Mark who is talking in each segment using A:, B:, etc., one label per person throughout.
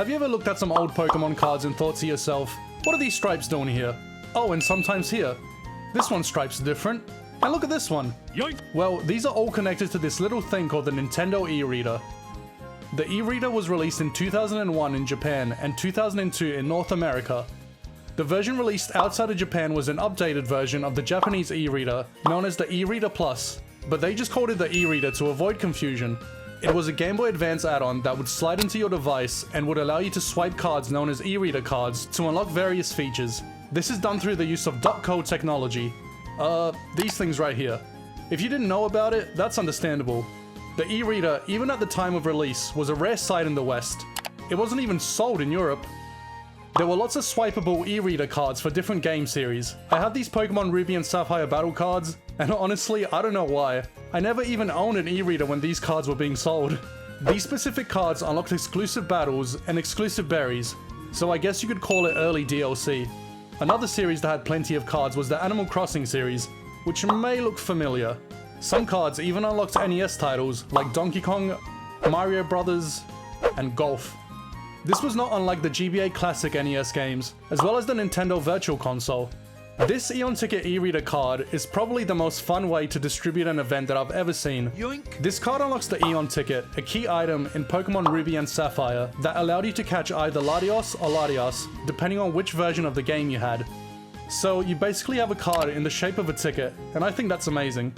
A: Have you ever looked at some old Pokemon cards and thought to yourself, what are these stripes doing here? Oh, and sometimes here. This one's stripes are different. And look at this one.
B: Yoink.
A: Well, these are all connected to this little thing called the Nintendo e-reader. The e-reader was released in 2001 in Japan and 2002 in North America. The version released outside of Japan was an updated version of the Japanese e-reader known as the e-reader Plus, but they just called it the e-reader to avoid confusion. It was a Game Boy Advance add-on that would slide into your device and would allow you to swipe cards known as e-reader cards to unlock various features. This is done through the use of dot code technology. These things right here. If you didn't know about it, that's understandable. The e-reader, even at the time of release, was a rare sight in the West. It wasn't even sold in Europe. There were lots of swipeable e-reader cards for different game series. I had these Pokemon Ruby and Sapphire battle cards, and honestly, I don't know why. I never even owned an e-reader when these cards were being sold. These specific cards unlocked exclusive battles and exclusive berries, so I guess you could call it early DLC. Another series that had plenty of cards was the Animal Crossing series, which may look familiar. Some cards even unlocked NES titles like Donkey Kong, Mario Brothers, and Golf. This was not unlike the GBA Classic NES games, as well as the Nintendo Virtual Console. This Eon Ticket e-reader card is probably the most fun way to distribute an event that I've ever seen.
B: Yoink.
A: This card unlocks the Eon Ticket, a key item in Pokemon Ruby and Sapphire that allowed you to catch either Latios or Latias, depending on which version of the game you had. So you basically have a card in the shape of a ticket, and I think that's amazing.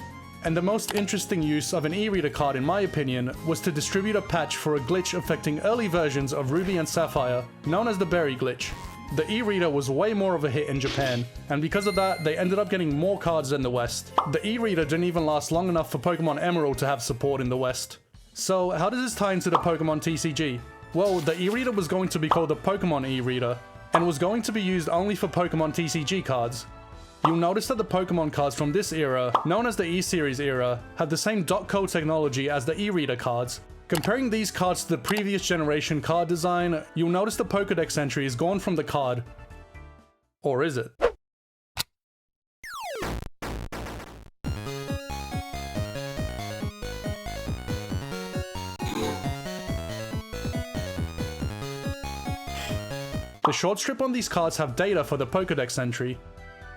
A: And the most interesting use of an e-reader card in my opinion was to distribute a patch for a glitch affecting early versions of Ruby and Sapphire, known as the Berry Glitch. The e-reader was way more of a hit in Japan, and because of that, they ended up getting more cards than the West. The e-reader didn't even last long enough for Pokemon Emerald to have support in the West. So how does this tie into the Pokemon TCG? Well, the e-reader was going to be called the Pokemon e-reader, and was going to be used only for Pokemon TCG cards. You'll notice that the Pokemon cards from this era, known as the E-Series era, had the same dot code technology as the e-reader cards. Comparing these cards to the previous generation card design, you'll notice the Pokédex entry is gone from the card. Or is it? The short strip on these cards have data for the Pokédex entry.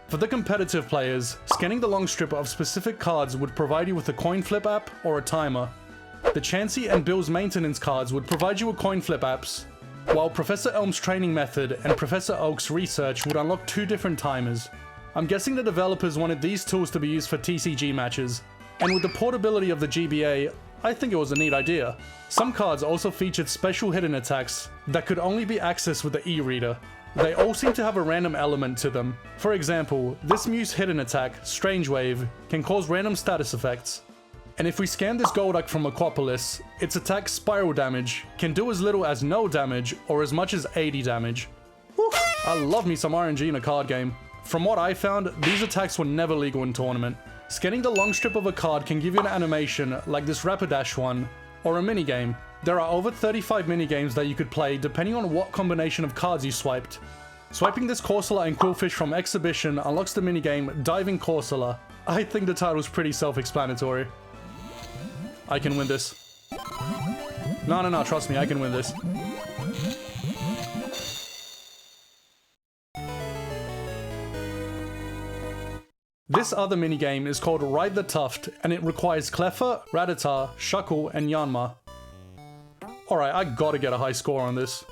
A: For the competitive players, scanning the long strip of specific cards would provide you with a coin flip app or a timer. The Chansey and Bill's maintenance cards would provide you with coin flip apps, while Professor Elm's training method and Professor Oak's research would unlock two different timers. I'm guessing the developers wanted these tools to be used for TCG matches, and with the portability of the GBA, I think it was a neat idea. Some cards also featured special hidden attacks that could only be accessed with the e-reader. They all seem to have a random element to them. For example, this Mew's hidden attack, Strange Wave, can cause random status effects. And if we scan this Golduck from Aquapolis, its attack Spiral Damage can do as little as no damage or as much as 80 damage. Whew, I love me some RNG in a card game. From what I found, these attacks were never legal in tournament. Scanning the long strip of a card can give you an animation like this Rapidash one, or a minigame. There are over 35 minigames that you could play depending on what combination of cards you swiped. Swiping this Corsola and Quillfish from Exhibition unlocks the minigame Diving Corsola. I think the title's pretty self-explanatory. I can win this. No, trust me, I can win this. This other minigame is called Ride the Tuft, and it requires Cleffa, Rattata, Shuckle, and Yanma. Alright, I gotta get a high score on this.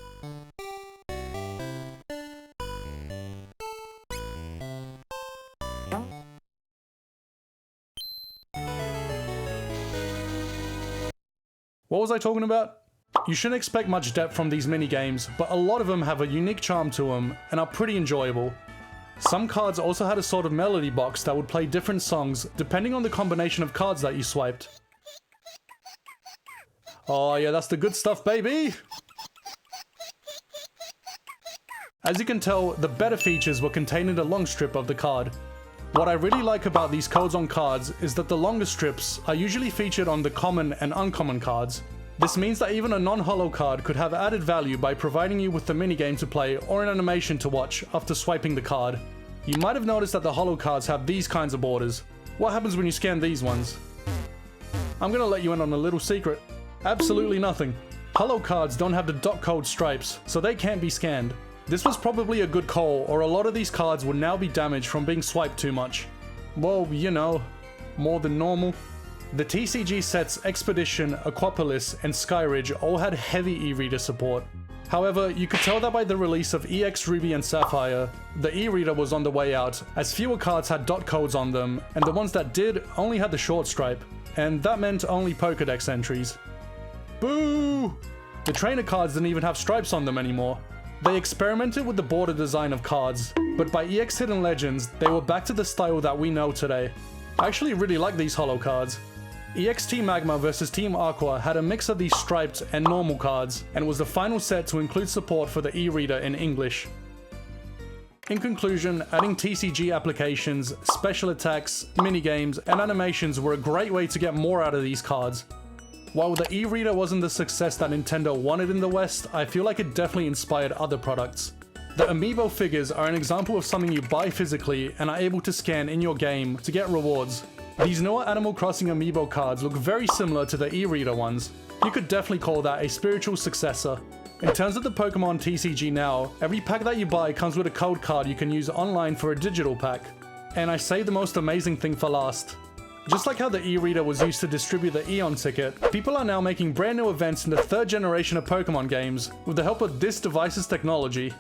A: What was I talking about? You shouldn't expect much depth from these minigames, but a lot of them have a unique charm to them and are pretty enjoyable. Some cards also had a sort of melody box that would play different songs depending on the combination of cards that you swiped. Oh yeah, that's the good stuff, baby! As you can tell, the better features were contained in the long strip of the card. What I really like about these codes on cards is that the longer strips are usually featured on the common and uncommon cards. This means that even a non-holo card could have added value by providing you with the minigame to play or an animation to watch after swiping the card. You might have noticed that the holo cards have these kinds of borders. What happens when you scan these ones? I'm gonna let you in on a little secret. Absolutely nothing. Holo cards don't have the dot code stripes, so they can't be scanned. This was probably a good call, or a lot of these cards would now be damaged from being swiped too much. Well, you know, more than normal. The TCG sets Expedition, Aquapolis, and Skyridge all had heavy e-reader support. However, you could tell that by the release of EX Ruby and Sapphire, the e-reader was on the way out, as fewer cards had dot codes on them, and the ones that did only had the short stripe, and that meant only Pokedex entries. Boo! The trainer cards didn't even have stripes on them anymore. They experimented with the border design of cards, but by EX Hidden Legends, they were back to the style that we know today. I actually really like these holo cards. EX Team Magma vs Team Aqua had a mix of these striped and normal cards, and was the final set to include support for the e-reader in English. In conclusion, adding TCG applications, special attacks, minigames, and animations were a great way to get more out of these cards. While the e-reader wasn't the success that Nintendo wanted in the West, I feel like it definitely inspired other products. The amiibo figures are an example of something you buy physically and are able to scan in your game to get rewards. These newer Animal Crossing amiibo cards look very similar to the e-reader ones. You could definitely call that a spiritual successor. In terms of the Pokemon TCG now, every pack that you buy comes with a code card you can use online for a digital pack. And I saved the most amazing thing for last. Just like how the e-reader was used to distribute the Eon ticket, people are now making brand new events in the third generation of Pokemon games with the help of this device's technology.